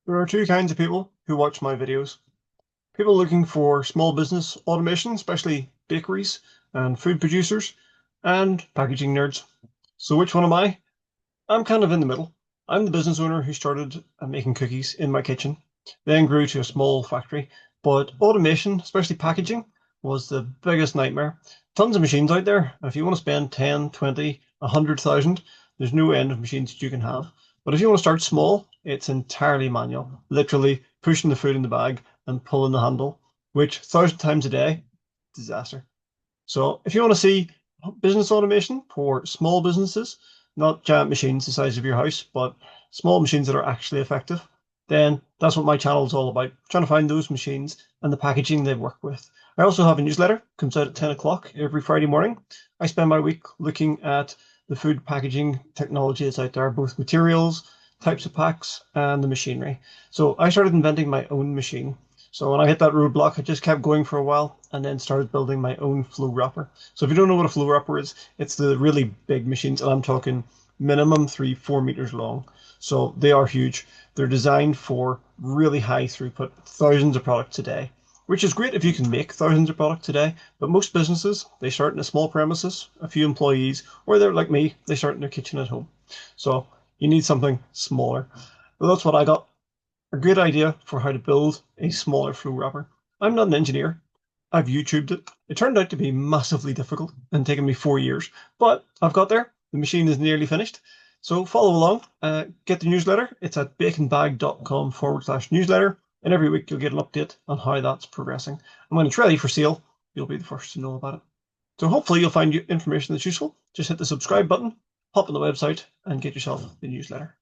There are two kinds of people who watch my videos. People looking for small business automation, especially bakeries and food producers, and packaging nerds. So which one am I? I'm kind of in the middle. I'm the business owner who started making cookies in my kitchen, then grew to a small factory. But automation, especially packaging, was the biggest nightmare. Tons of machines out there. If you want to spend 10, 20, 100,000, there's no end of machines that you can have. But if you want to start small, it's entirely manual, literally pushing the food in the bag and pulling the handle, which 1,000 times a day, disaster. So if you want to see business automation for small businesses, not giant machines the size of your house, but small machines that are actually effective, then that's what my channel is all about, trying to find those machines and the packaging they work with. I also have a newsletter, comes out at 10 o'clock every Friday morning. I spend my week looking at the food packaging technology that's out there, both materials, types of packs, and the machinery. So I started inventing my own machine. So when I hit that roadblock, I just kept going for a while and then started building my own flow wrapper. So if you don't know what a flow wrapper is, it's the really big machines, and I'm talking minimum 3-4 meters long. So they are huge. They're designed for really high throughput, thousands of products a day, which is great if you can make thousands of products a day. But most businesses, they start in a small premises, a few employees, or they're like me, they start in their kitchen at home. So you need something smaller. Well, that's what I got. A great idea for how to build a smaller flow wrapper. I'm not an engineer. I've YouTubed it. It turned out to be massively difficult and taken me 4 years, but I've got there. The machine is nearly finished. So follow along, get the newsletter. It's at baconbag.com/newsletter. And every week you'll get an update on how that's progressing. And when it's ready for sale, you'll be the first to know about it. So hopefully you'll find information that's useful. Just hit the subscribe button, hop on the website, and get yourself the newsletter.